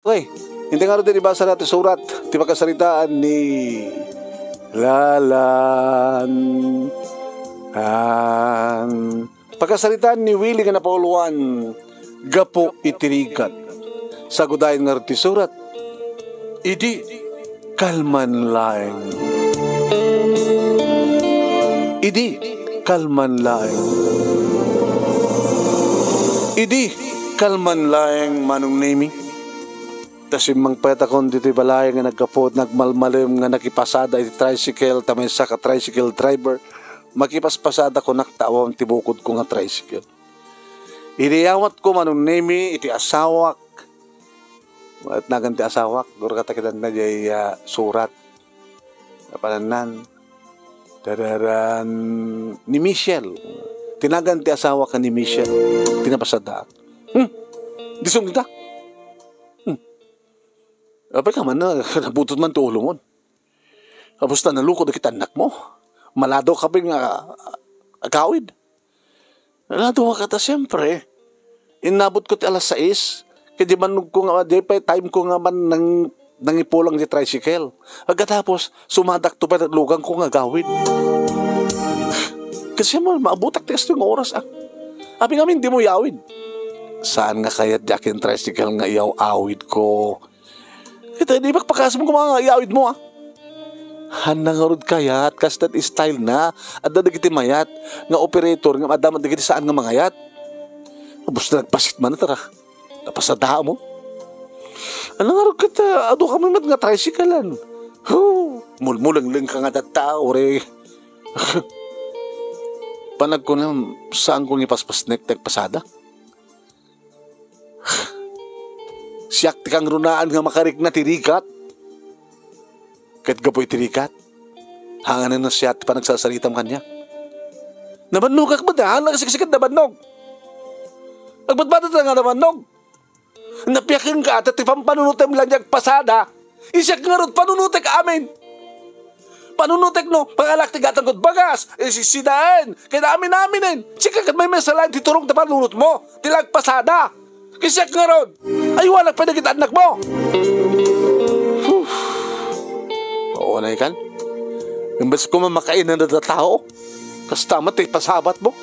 Okay, hindi nga rin ibasa natin surat, di pagkasalitaan ni Lalan. Pagkasalitaan ni Willie nga napawuluan, gapo itirikat. Sagudayin nga rin surat, idi kalman laeng. Idi kalman laeng. Idi kalman laeng manong naming. Tasimang petakon dito balay nga nagkapod, nagmalmalim nga nakipasada iti tricycle, tamay sa ka tricycle driver, makipaspasada ko naktawang tibukod ko nga tricycle. Iriyawat ko manong nemi iti asawak, at naganti asawak, guro katakitan na jay surat, kapananan, dararan ni Michelle, tinaganti asawak ka ni Michelle, tinapasada. Disong kita. Apay ka man na, nabutot man to ulungon. Tapos na nalukod na kita anak mo. Malado ka ping agawid. Malado ka ta siyempre. Inabot ko ti alas 6. Kaya di man ko nga, di pa time ko nga man nangipulang di tricycle. Agkatapos, sumadak to pa lugang ko nga agawid. Kasi mo, maabutak testo yung oras ah. Abi ngamin, di mo yawid. Saan nga kaya jakin tricycle nga iyaw-awid ko? Ito, di ba pagkakas mo kung mga iawid mo, ah? Hanangarod kayat, kas that style na, at dadagiti mayat, nga operator, nga madaman dagiti saan nga mangayat. Tapos na nagpasit man na tara, napasada mo. Hanangarod kita, ado kami mat nga tricyclean. Mulmulang-lang ka nga tao, re. Panag ko na, saan kong ipaspasnek, tagpasada? Siyak tikang runaan nga makarik na tirikat. Kahit gapoy tirikat. Hanganan na siya pa nagsasalitang kanya. Nabannog ka ba dahil? Nagasiksikat nabannog. Nagbadbadat na nga nabannog. Napiyakin ka at tipang panunutem lang niyag pasada. Isyak nga ron panunutek amin. Panunutek no, pangalaktig atang kod bagas. Sisidaan. Kaya namin. Sikakat may mesalan titurong na panunut mo. Tilag pasada. Kisyak nga ron. Ay, walang pinagit anak mo. Oo na ikan. Imbes ko mamakain na tao. Kas tamat eh, pasabat mo.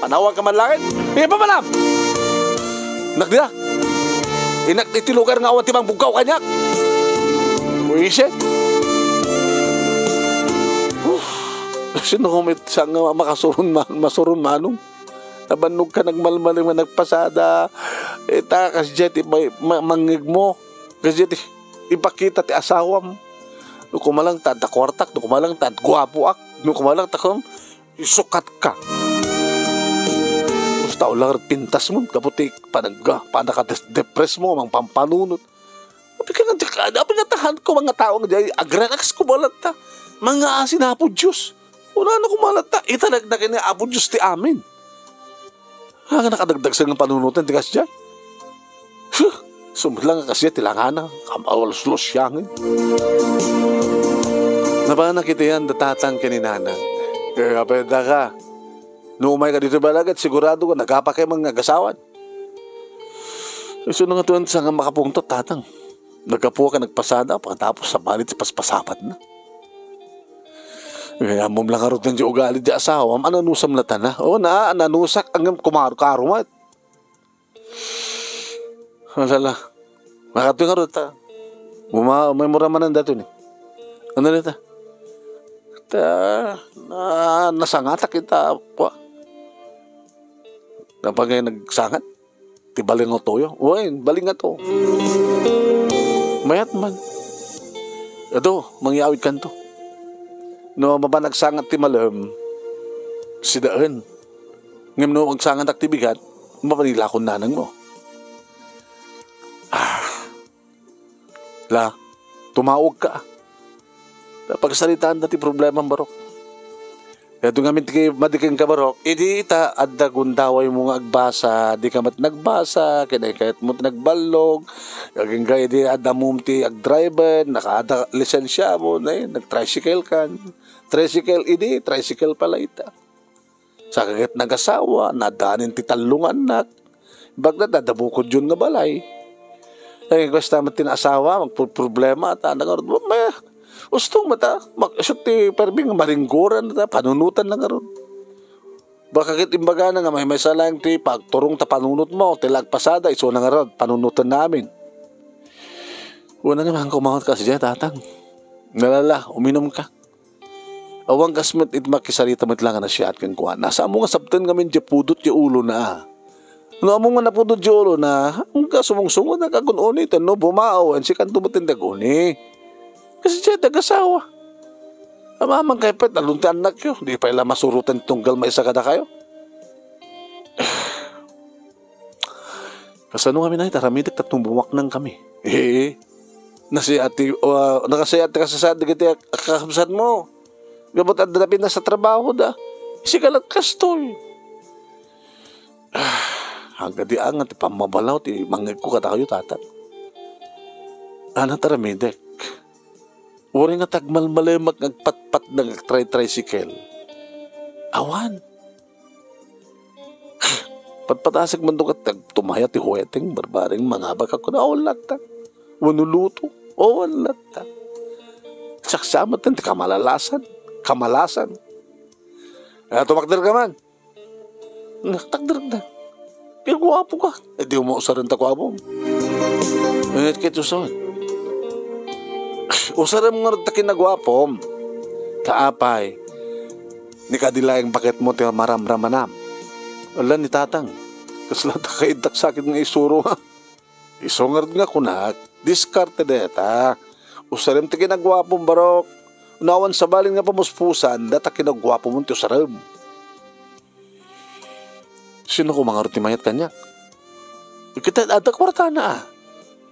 Panawag ka man langit. Hindi pa manam. Nagdila. Inak itilugar nga awan timang bugaw kanyak. Buisit. Sino kumit siyang masurun manong. Nabanog ka nagmalmaling na nagpasada. Eta kasjet mangig mo. Kasjet ipakita ti asawam. No kumalang tad kwartak, no kumalang tad guwapo ak, no kumalang takom isukat ka. Gusto ulang pintas mo kaputi panaka-depress mo mang pampanunot. Abi ka nga abi nga tahan ko mga tao nga agrelax ko balata. Mga sinapo Diyos. Una na kumalata, itanagdag ni Apo Diyos ti amin. Nga nakadagdag sa ng panunutan, di kasi dyan. Sumlang kasi tilangana, kamawalos-los siyangin. Napana kita yan, datatang kininanang. Kaya pwede ka, nuumay ka dito balagat, sigurado ka, nagkapakay mga gasawan. So nga tuwan sa nga makapungtot, tatang. Nagkapuha ka, nagpasada, pagkatapos sa balit, paspasapat na. Kaya mo lang karot ng di ugali di asawa, ananusam na tana. O na, ananusak ang kumarumat. Masala. Makatu nga rot ta. May muraman dato ni. Ano nita? Nasangata kita po. Kapag nagsangat, tibaling o toyo. Uy, baling nga to. Mayat man. Ito, mangyawid kan to. No, mabanagsangat ti malam, si daan. Ngam no, magsangat aktibigat, mapanilakon nanang mo. Tumawag ka. Pagsalitaan na ti problema barok. Kaya ito nga madikin ka barok, idi ita adda gundaway mo nga agbasa, di ka mat nagbasa, kahit mo nagbalog, kaging gaya di adda mo ti agdriver, nakaada lisensya mo, nag-tricycle kan. Tricycle idi, tricycle pala ita. Sa kagit nagasawa, nadanin ti talungan nak. Bagda dadabukod yun nga balay. Ay, gusto naman tinaasawa, magproblema, at anang may ustong mata, maksot ti perbing maringgoran, panunutan lang aron. Baka kit imbaga na nga may salang ti pagturong ta panunot mo, tilag pasada, iso na nga aron, panunutan namin. Una naman kumahot ka siya, tatang. Nalala, uminom ka. Awang kasmet it makisarita mo lang na siya at kang kuha. Nasa mo nga sabtan kami di pudot di ulo na. No amo nga napudot di ulo na, ang kasumungsungod na kagununi, no bumao, ang sikan tumutindag uni. Kasi siya nag-asawa. Amamang kay pet, nalunti anak yun. Di pa ila masurutan tunggal maisa kada kayo. Kasano kami na itaramidik tatong bumaknang kami. Nakasi ate kasasad kita kakabsat mo. Gabot at dapin na sa trabaho da. Sikalat kastoy. Hanggang di angat, pamabalaw, mangig ko kada kayo tatat. Ana taramidek. Uri nga tagmalmalimak nagpatpat ng tricycle. Awan. Patpatasag man doon ka tumaya ti huweteng barbaring mga baka ko na olat ta. Wanuluto. Olat ta. Saksamat ti kamalalasan. Kamalasan. Tumakder ka man. Takder na. Kaya guwapo ka. Di mo usaran ta guwapo. Ngayon kito son. Usaram nga rin takin na gwapom. Kaapay. Ni kadilayang bakit mo tiyo maramramanam. Wala ni tatang. Kasla takaidak sakit nga isuro ha. Isongar nga kunak. Diskarte deta. Usaram takin na gwapom barok. Unawan sa balin nga pamuspusan. Datakin na gwapom mo tiyo saram. Sino ko mga rutimayat kanya? Kita ada kwarta na ah.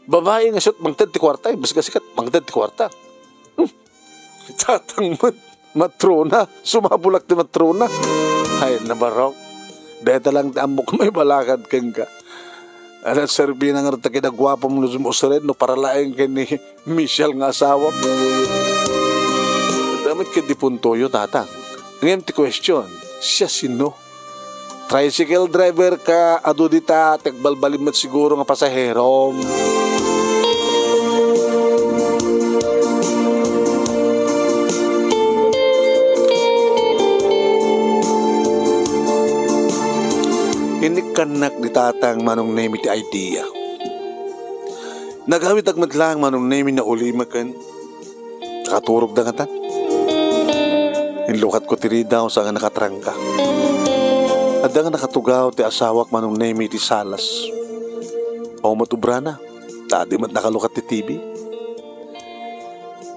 Babae nga siyot, mangtad ti kwarta. Bas sikat, mangtad ti kwarta. Tatang matrona. Sumabulak ti matrona. Ay, nabarok. Deta lang ti amok may balakad kang ka. Alat serbi na nga rin kinagwapa mo sa usarin, no, para laing kay ni Michelle nga asawa. Damit ka di puntoyo, tatang. Ngayon ti question, siya sino? Tricycle driver ka, ado dita, tagbalbalim at siguro nga pasaherom. Inikanak ni tatang manong name iti idea. Nagawit agmat lang manong name na uli makan. Nakaturog na nga tan. Inlukat ko tiri daw sa nga nakatrangka. At nga nakatugaw ti asawak manong name iti salas. O matubra na. Tadi mat nakalukat ti TV.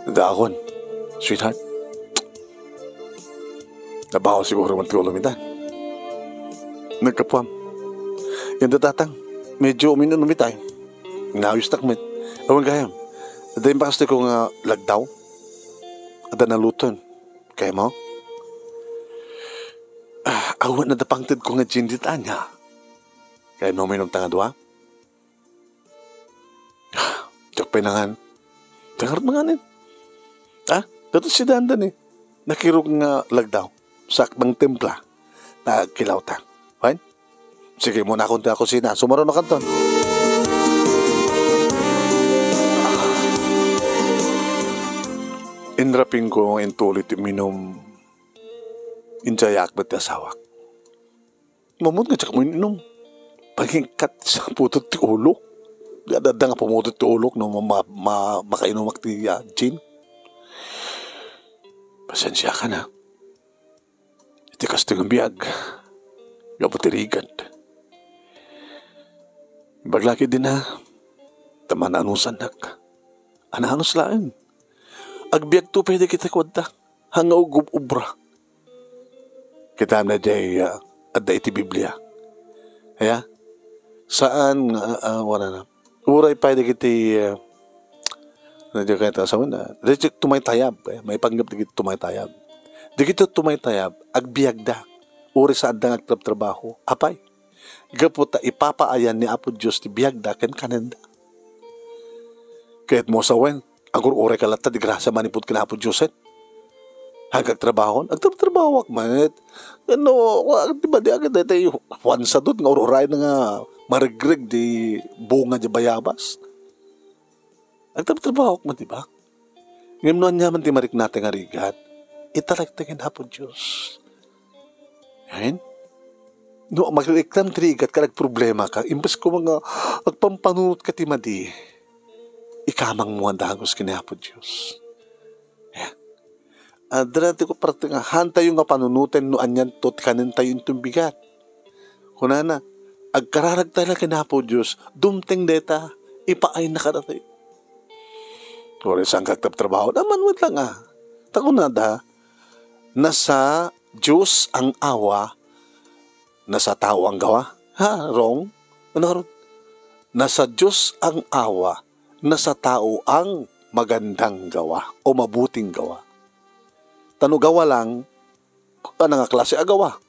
Nadaakon. Sweetheart. Nabaho siguro man ti ulumitan. Nagkapuam. Yan tatang, medyo uminom-umitay. Naayos takmet. Awan gayam. Dahil pa kasi kong lagdaw. Ada naluton. Kaya mo? Awan na dapangtid ko nga jinditaan niya. Kaya no minom tanga doa. Tiyak pinangan. Tiyak manganin. Dato si Dandan eh. Nakirog nga lagdaw. Sakbang templa. Nagkilaw ta. Fine? Sige muna akong ako sina. Sumaro na kanton. Inrapin ko ang intulit minom. Injayak ba't asawak? Mamut nga tsaka mo ininom. Pagingkat sa putot ti ulo. Dada nga pumutot ti ulo no makainumak ti gin. Pasensya ka na. Iti kasting ang biyag. Gapotirigan. Baglaki din na. Taman na anong sanak. Anahanos lain. Agbiag to pwede kita kwenta. Hanga ugub-ubra. Kita na jay adda iti Biblia. Kaya? Saan wala na. Uray pwede kiti nadya kaya tasawan na. Dito tumaytayab. May panggap dito tumaytayab. Dito tumaytayab. Agbiag da. Uri sa adda nga trabaho. Apay. Gaputa ipapaayan ni Apo Diyos ti biyag da ken kanenda. Kahit mo sa wen, agur ore kalata di grasa manipod kina Apo Diyos et. Hagag trabahon, agtrabaho akmat. Ano, di ba di agad tayo wansa doon nga ururay na nga marigreg di bunga di bayabas. Nagtrabaho mo, di ba? Ngayon noon niya man ti marik natin nga rigat, itaragtagin hapon Diyos. Yan? No, magreklam ti rigat ka, problema ka, imbes ko mga agpampanunot ka ti madi, ikamang mo ang dagos kinahapon Diyos. Yan. Dati ko parang nga, hanta yung nga panunutin no anyan tot kanin tayo yung tumbigat. Kunana, agkararag tayo na kinahapon Diyos, dumteng deta, ipaay na ka na tayo. Kung isang kagtrabaho, naman mo lang Takunada, nasa Diyos ang awa, nasa tao ang gawa. Wrong? Ano? Nasa Diyos ang awa, nasa tao ang magandang gawa o mabuting gawa. Gawa lang, ano nga klase agawa?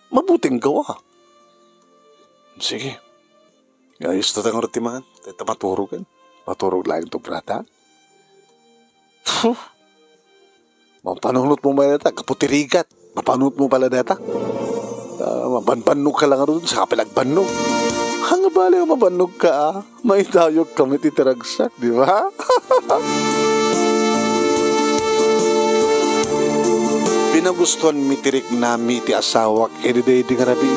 Mabuting gawa. Sige. Ayos na tayong rutiman. Tayo maturugan. Maturog lang ito, brata. Mapanunot mo ba data? Kaputirigat. Mapanunot mo pala data? Mabanbanog ka lang rin sa kapilagbanog. Hanga bali ang mabanog ka May tayog kami titiragsak, di ba? Pinagustuhan mitirik na miti asawak ediday di ngarabi.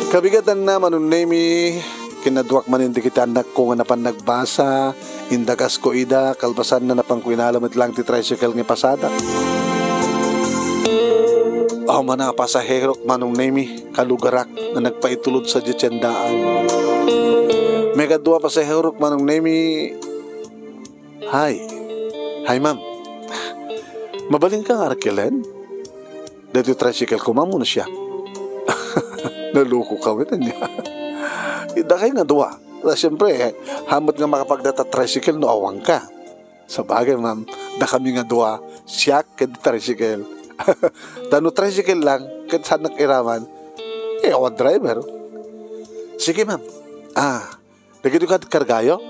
Kabigatan na manunemi kinaduak man hindi kita anak ko nga napan nagbasa indagas ko ida kalpasan na napang kuinalamit lang ti tricycle nga pasada. Mana pasahero manong nemi kalugarak na nagpaitulod sa ditsendaan. Mega dua pasahero manong nemi. Hi ma'am. Mabaling kang arkilen? Dito tricycle ko ma'am muna siya. Naluko kami na niya. Idakay nga duwa. Siyempre, hamot nga makapagdata tricycle no awang ka. Sa bagay ma'am, da kami nga duwa, siya ked tricycle. Tano tricycle lang, ked saan nag-iraman, awan driver. Sige ma'am. Lagi ka kargayo?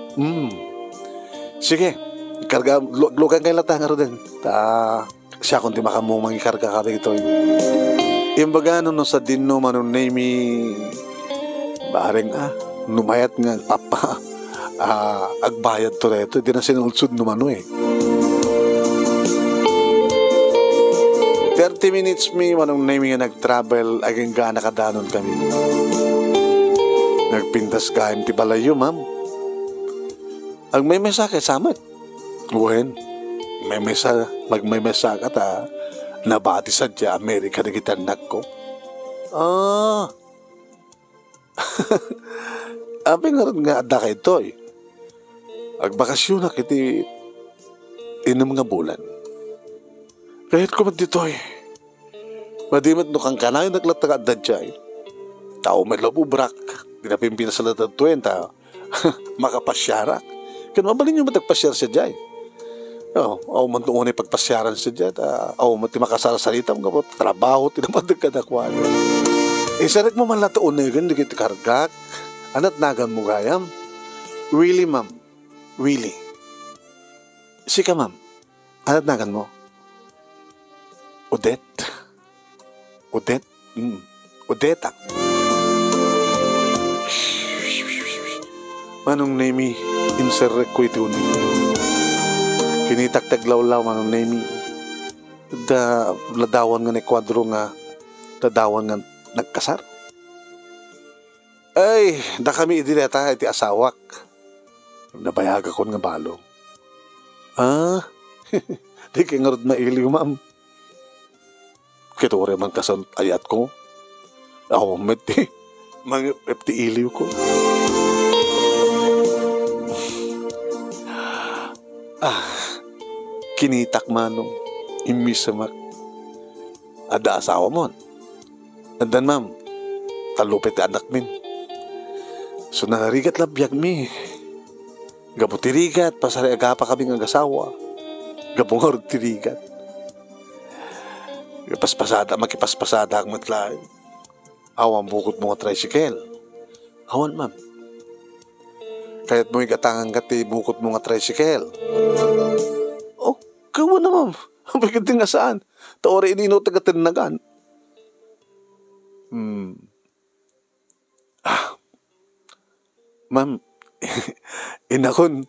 Sige. Karga, lugan kayo latang nga rin. Siya kung di makamumang ikarga ka rin ito. Imbaga no sa dinno manon nemi bareng numayat nga papa agbayad to reto di na sinulsud numano 30 minutes mi manong nemi nga nag-travel aging gana kadanon kami nagpintas kaim ti balayo ma'am ag may mesa kay samat uwen may mesa magmay mesa ka ta nabati sa dya Amerika na gitanak ko. Abi nga rin nga ada kay Toy. Agbakasyon na kiti inam nga bulan. Kahit ko man dito madimat no kang kanay naglatag at dadya tao may labubrak dinapimpina sa latag 20 makapasyara. Kaya mabalin nyo matagpasyar siya dya man tuunay pagpasyaran sa dyan. Man ti makasalasalita mga po, trabaho, tinapadag ka nakwan. Sarik mo man lato unagan, di kita kargak. Anat nagan mo gayam? Really, ma'am? Really? Sika, ma'am. Anat nagan mo? Odette? Odette? Odetta. Manong name inserrek ko ito unagan. Kinitak-taglawlaw manong nemi. Ladawan nga ni kwadro nga ladawan nga nagkasar. Ay, da kami idileta iti asawak. Nabayag ako nga balo. Di kay nga rod mailiw, ma'am. Kitore man kasan ayat ko. Ako meti. Mga epti iliw ko. Kinitak manong imisamak ada asawa mo andan ma'am talupit anak min so nangarigat labiyag mi gabutirigat pasari agapa kami ng asawa gabungor tirigat makipaspasada ang matlain awan bukod mga tricycle awan ma'am kahit mo igatangan kati bukod mga tricycle kawa na ma'am. Ang pagkating nga saan? Taore inino taga-tinagan. Ma'am, Inakon.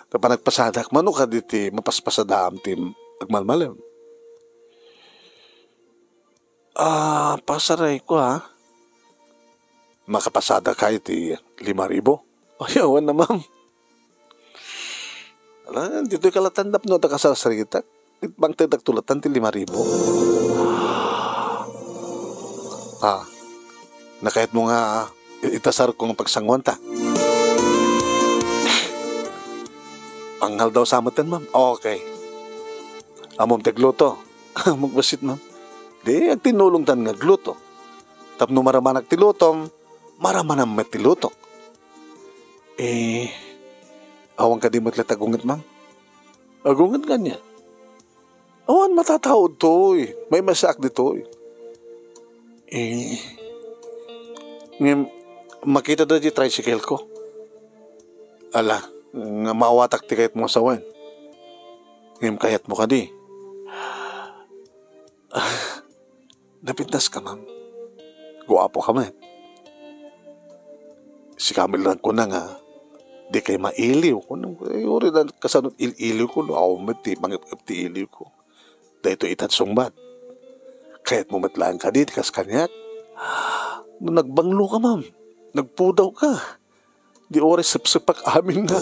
Tapanagpasadak. Mano ka diti mapaspasadam tim agmalmalim. Pasaray ko ha. Makapasada ka iti 5,000. Ayawan na ma'am. Ala, dito kalatandap no ta kasasarita. Bang tedak tulatan ti 5,000. Nakahit mo nga itasar ko ng pagsangwan ta. Panghal daw sa amatan, ma'am. Okay. Amom tegluto. Magbasit, ma'am. Di, ag tinulong tan nga gluto. Tapno maraman tilutom, maraman ang matilutok. Awang ka di mo't latagungat, ma'am. Agungat ka niya. Awan matataod to, May masak dito, Ngayon, makita na di tricycle ko. Ala, nga maawatak ti kahit mo sawan. Ngayon kayat mo ka di. Napintas ka, ma'am. Guwapo ka, man. Si Camille lang ko na nga, di kay mailiw ko. Uri na kasanot iliw ko, ako mati, mangip ti iliw ko. Dahil ito itatsungbat. Kaya't mo matlaan ka di, kas kanyak. Nagbanglo ka, ma'am. Nagpudaw ka. Di oras sipsipak amin na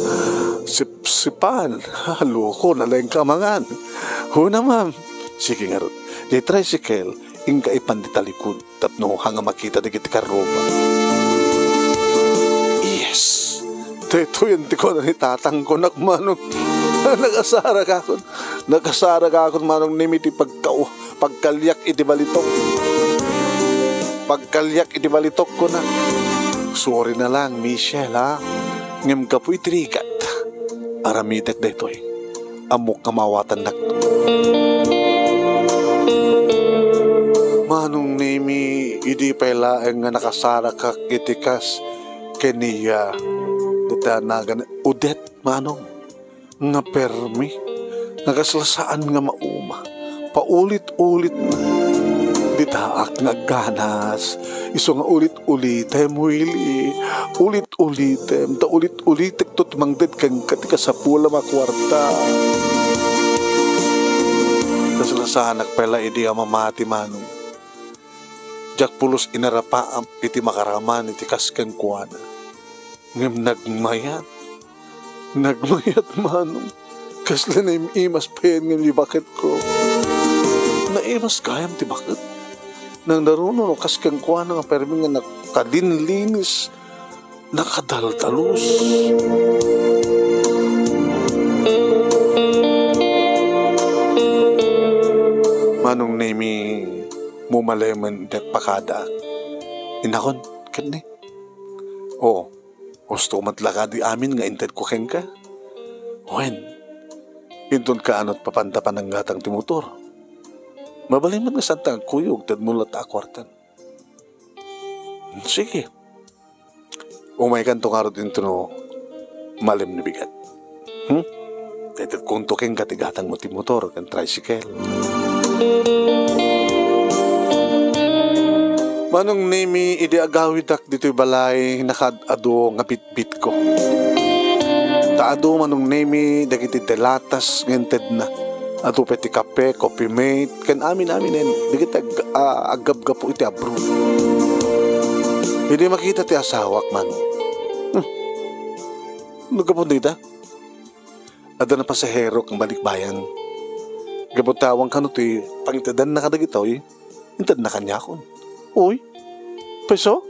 sipsipan. Loko, nalayang kamangan. Huna, ma'am. Sige nga ron. Di tricycle, ingka ipanditalikod. Tapno hanga makita di kiti karoba. Yes. Ito yun, di ko na itatang ko nakmanong. Nakasara ka ako. Nakasara ka ako manong nimiti pagkalyak iti balitok. Pagkalyak iti balitok ko na. Sorry na lang, Michelle, ha? Ngem ka po'y trigat. Aramitek da ito'y. Amok kamawatan na. Manong nimi, idi pala nga nakasara ka kitikas keniya. Dita nagan, udet, manong. Nga permi. Nakasalasaan nga mauma. Paulit-ulit na. Ditaak nga ganas. Iso nga ulit-ulitem, Willie. Ulit-ulitem. Ta ulit-ulitek to tumangdad kang katika sa pula makwarta. Kasalasanak pala idi nga mamati, manong. Jak pulos inarapaam iti makaraman iti kasken kuana. Ngem nagmayat. Nagmayat, manong. Kasla na imas pa yan ngem bakit ko. Naimas kayam ti bakit. Nang naruno no kasken kuana nga permi nga nakadinlinis. Nakadaldalos. Manong nemi mumaleman pakada. Inakon, kani? Oo. Gusto matlaka di amin nga inted ko ken ka. Wen, inton ka anot papantapan ng gatang ti motor. Mabaliman nga santang kuyog tad mulat akwartan. Sige. Umay kanto nga rin no malim ni bigat. Dahil kung tuking katigatang mo ti motor kan tricycle. Manong nimi idi agawidak dito'y balay nakadado nga bitbit ko. Taado manong nimi dagiti telatas ngented na. Ato peti kape, coffee mate, kan amin-amin dagiti agab-gap po iti abro. Hindi makita ti asawak man. Nagkapon dita? Ada na pasahero kang balikbayan. Gabutawang kano ti pangitadan na kadagitoy, intad na kanya kon. Uy, peso?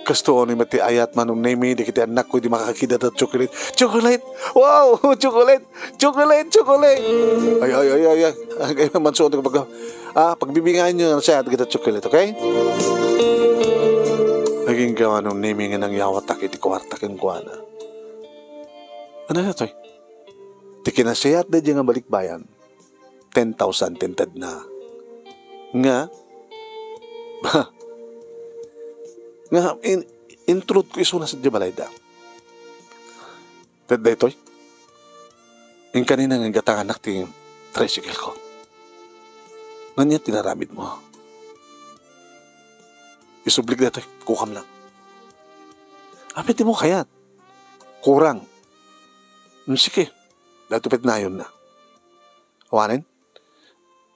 Kasto ni mati ayat manong nemi di kita anak ko di makakita at chocolate. Chocolate! Wow! Chocolate! Chocolate! Chocolate! Ay. Ay, manso ko pagbibingan nyo siya at kita chocolate, okay? Naging gawa nung nemi nga nang yawatak iti kwarta kang kuwana. Ano na to'y? Ti kinasayat na dyan nga balikbayan. 10,000 tinted na. Nga, in truth ko iso na sa Jabalay da. Tad da ito'y? Yung kanina nga gatangan ti tricycle ko. Nganya tinaramid mo. Isublik da ito'y, kukam lang. Apit mo kayat. kurang. Sige, datupit na yun na. Awanin?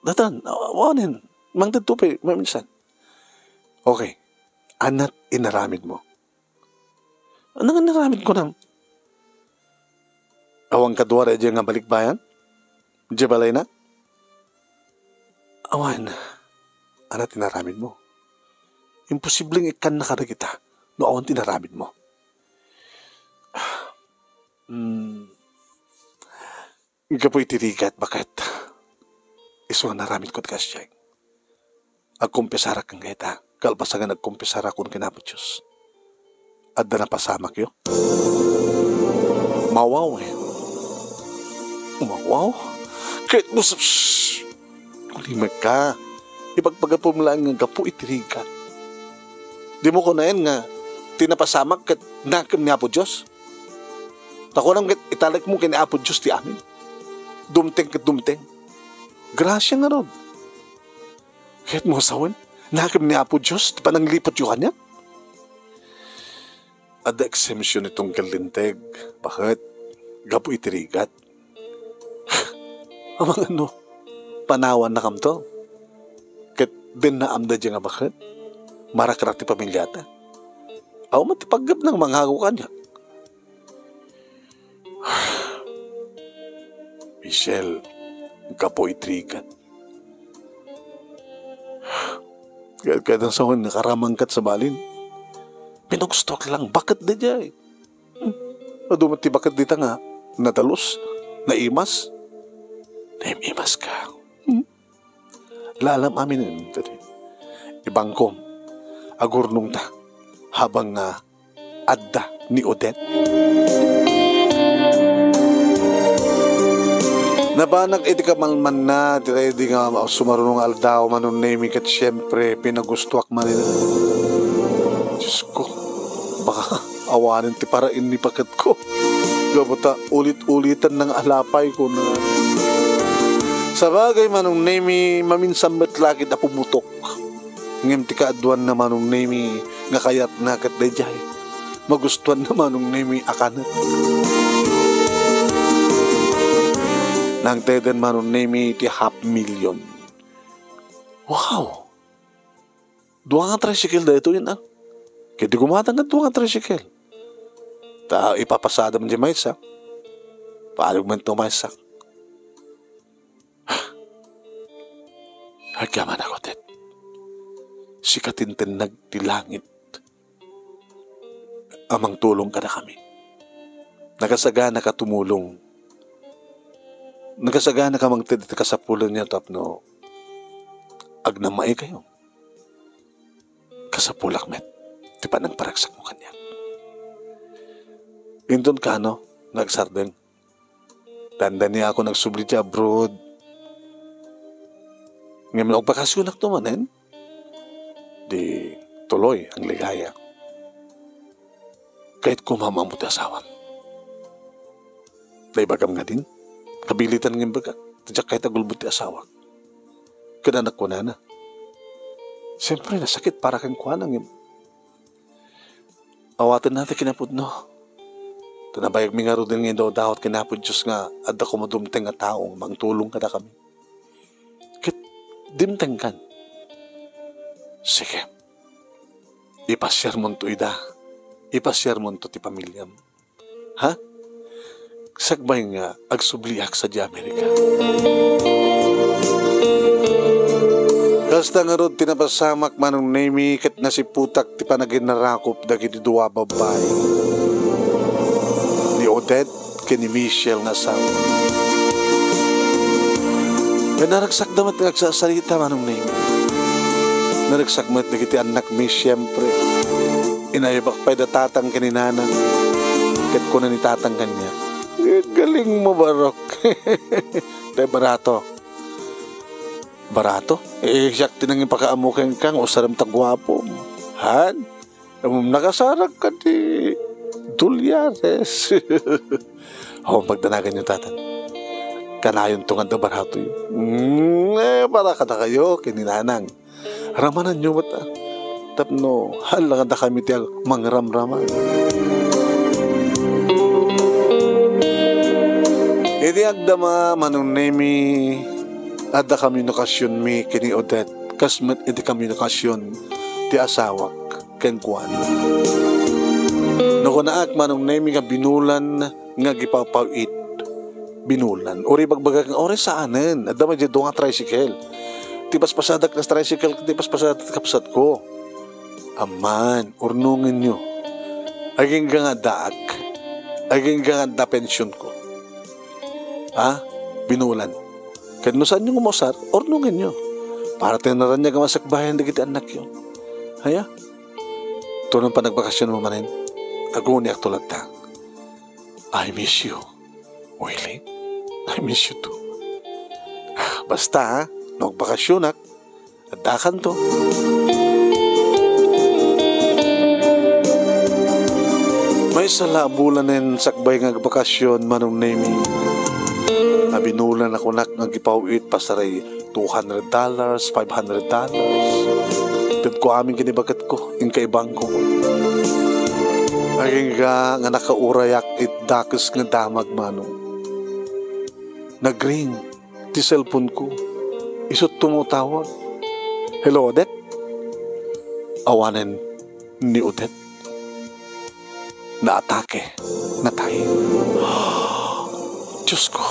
Datan, awanin. Mang datupit, maminsan. Okay, anat inaramid mo. Anong inaramid ko na? Awang kadwa rin nga balikbayan? Diyan balay na? Awan, anat inaramid mo. Imposibleng ikan na kada kita no awan tinaramid mo. Gapoy tirigat bakit iso nga naramid ko at kasyay. Agkumpesara kang gaita, kalpasagan nagkumpesara kung kinapot Diyos. At na napasamak yun. Mawaw eh. Mawaw? Kahit mo sa... Kulimag ka. Ipagpagapom lang nga gapo itirigat. Di mo ko na yan nga tinapasamak kat nakam ni Apo Diyos. Tako nang italik mo kini Apo Diyos ti amin. Dumteng kat dumteng. Grasya nga ron. Kahit mo sawan, nakam ni Apo Diyos, di pa nang lipat yung kanya? Ada exemption itong kalinteg. Bakit? Gapo itirigat. Amang ano, panawan na kam to. Kahit din na amda dyan nga bakit? Marakrati pamilyata. Aw matipaggap ng manghago kanya. Michelle, gapo itirigat. Kahit ang sahon nakaramangkat sa balin. Pinag-stalk lang, bakit na dyan? Dumati bakit dita nga, natalos, naimas? Naimas ka. Lalam amin yun. Ibang kom, agurnong ta, habang adda ni Odette. Nabanag iti ka malman na, di nga sumarunong aldaw, manunemi kat siyempre, pinagustuak man nila. Diyos ko, baka awanin ti parain ni pakat ko. Gabata, ulit-ulitan ng alapay ko na. Sa bagay manong nemi, maminsan ba't lagi na pumutok. Ngem ti kaadwan na manong nemi, nga kayat na kat dayjay. Magustuhan na manong nemi akanat. Nang teden manong nemi ti 500,000. Wow! Duwa nga tricycle da ito yun ah. Kaya di gumatang nga duwa nga tricycle. Ta ipapasada man di maysa. Paalag man ito maysa. Hagyaman ako, Ted. Sikatintin nagtilangit. Amang tulong ka na kami. Nagasagana ka tumulong. Nagasagana ka mang Ted kasapulan niya tapno. Agnamay kayo. Kasapulak met. Di pa nang paragsak mo kanya. Indon ka no, nagsardeng. Tanda niya ako nagsubli siya abroad. Ngayon ako bakasyon naktumanin. Di tuloy ang ligaya. Kahit kumamang mo ti asawan. Dahil bagam nga din. Kabilitan ng baga. Tadyak kahit agulbot ti asawa. Kadanak ko na na. Siyempre nasakit para kang kuhanang yun. Awatan natin kinapod no. Tanabayag mi nga ro din ngayon daw dahot kinapod Diyos nga at ako madumteng nga taong mangtulong ka na kami. Kit dimteng kan. Sige. Ipasyar mo to ida. Ipasyar mo to ti pamilyam. Ha? Sagbay nga agsubliak sa di Amerika. Kasta nga ro tinapasamak manong nemi kat nasiputak ti panaginarakop dagiti duwa babae. Ni Odette ken ni Michelle nga asawa. Kaya naragsak damat nagsasalita manong nemi. Naragsak mat dagiti anak mi siyempre. Inayabak pa'y datatang kaninanang. Kat ko na ni tatang kanya. Galing mo barok. Dahil barato. Barato? Siyak tinangin pakaamukin kang usaram tagwapo. Han? Nakasarag ka di Dulyares. Pagdanagan yung tatan. Kanayon tungan na barato yun. Para ka na kayo, kininanang. Ramanan nyo ba't tapno, halang na kami tiyag mangramraman. Iti agdama manunemi adda komunikasyon mi kini Odette kas met iti komunikasyon ti asawak ken kuan. No kunaak manunemi nga binulan nga gipapawit binulan uri bagbagak nga ori saanen adda man jud nga tricycle. Ti paspasadak na tricycle ti paspasadak kapsat ko. Aman urnungin nyo. Aging nga daak. Aging nga da pensyon ko. Binulan. Kaya no saan nyo umusar, ornungin nyo. Para tinaran niya kamasakbayan na kita anak yun. Haya? Tunong pa nagbakasyon mo manin, aguniak tulad tang. I miss you. Willie, I miss you too. Basta nagbakasyonak, adakan to. May salabulan sakbay nga bakasyon manong nemi. Binulan ako nak nga gipawit pasaray $200, $500. Tad ko aming kinibagat ko, yung kaibang ko. Aging nga nakaurayak itdakis nga damag manong. Nagring, ti cellphone ko. Isot tumutawag. Hello, Odette? Awanen ni Odette. Naatake. Natay. Diyos ko.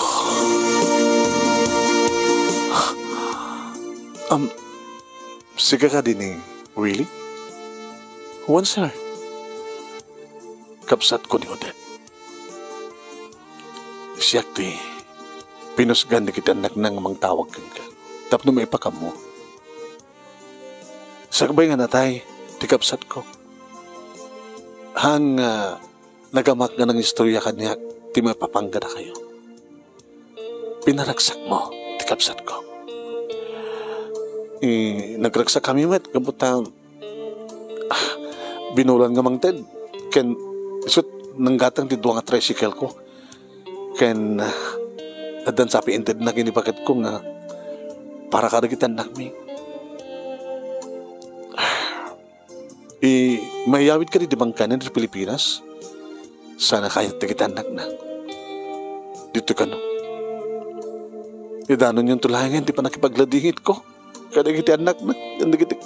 Sige ka din eh. Really? One sir. Kapsat ko ni Odette. Siyak ti. Pinusgan na kita anak nang mangtawag ka. Tapno may pakam mo. Sagbay nga natay. Ti kapsat ko. Hang nagamak nga ng istorya kanya. Ti mapapangga na kayo. Pinaragsak mo. Ti kapsat ko. Nagragsak kami met kabutang binulan nga mang Ted ken isut nanggatang ti duwa nga tricycle ko ken adan sapi inted na ginibagat ko nga para kadagitan nakmi mayawid ka di bangkanan sa Pilipinas sana kaya tagitan na dito ka no idanon yung tulayangan di pa nakipagladingit ko kada kita anak na, kada kita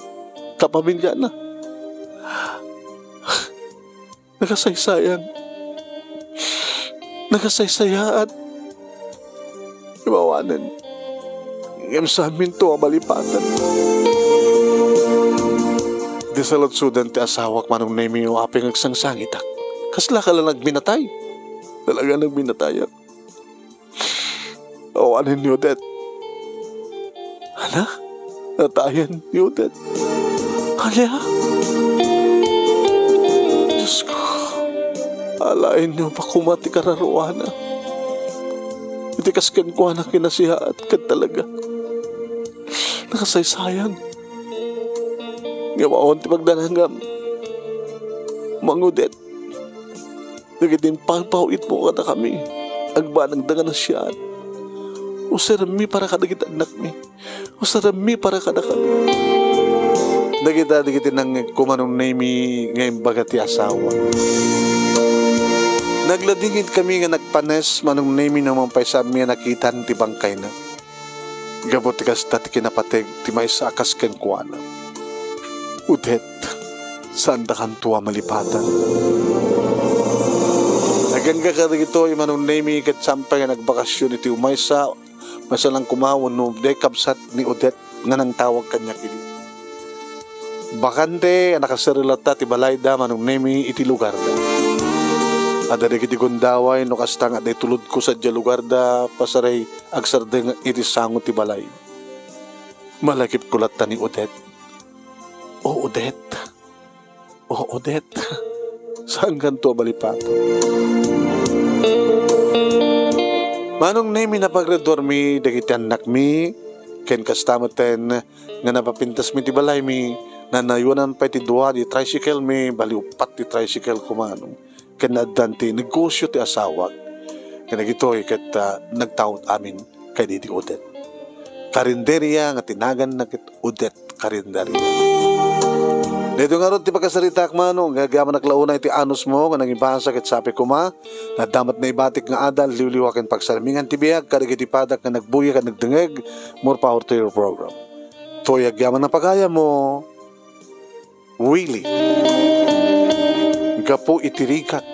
kapamilya na. Nakasaysayaan. Iwawanan. Ngam sa amin to ang malipatan. Di sa lotsudan ti asawak manong nemi yung aping agsangsangitak. Kasla ka lang nagminatay. Talaga nagminatayak. Awanan ni Odette. Hala? Natayan ni Odette. Halya? Diyos ko. Alain niyo pa kumati kararuana. Itikas kan ko na kinasihaat ka talaga. Nakasaysayang. Ngawaon ti pagdananggam. Mang Odette. Nagitin pagpawit mo ka na kami. Agbanang dangan na siya. Usarami para kadagit anak mi. Usarami para kada kami. Dagiti nang kumanong nemi ngayon bagati asawa. Nagladingit kami nga nagpanes manong nemi naman pa sa mi nakitan ti bangkay na. Gabot tikas dati kinapateg ti may sakas ken kuana. Odette, saan da kan tuwa malipatan? Nagangga ka dito manong nemi kat sampay nga nagbakasyon iti umay sa masalang kumawon no dekabsat ni Odette nga nang tawag kanya kini. Bakante nakasarilata ti balayda manong nemi iti lugar da. Ada iti gundaway no kastang at tulod ko sa lugar da pasaray agsardeng iti sango ti balay. Malakip kulat ta ni Odette. Oh Odette. Oh Odette. Saan ganto balipato? Manong nemi na pagredormi dagiti anak mi ken kastamaten nga napapintas mi ti balay mi nanayunan pa ti duwa di tricycle mi bali upat ti tricycle ko manong ken addan ti negosyo ti asawag ken gitoy ket nagtaud amin kay di Odette. Karinderya nga tinagan na ket Odette Karinderya. Dito nga ron ti pagkasarita mano, gagaman naklauna iti anos mo, nga naging bahasa ket sapi ko ma, na damat na ibatik nga adal, liwliwakin pagsarmingan ti biyag, karigiti padak nga nagbuya ka nagdengeg, more power to your program. Toyag yaman na pagaya mo, really, gapo itirikat,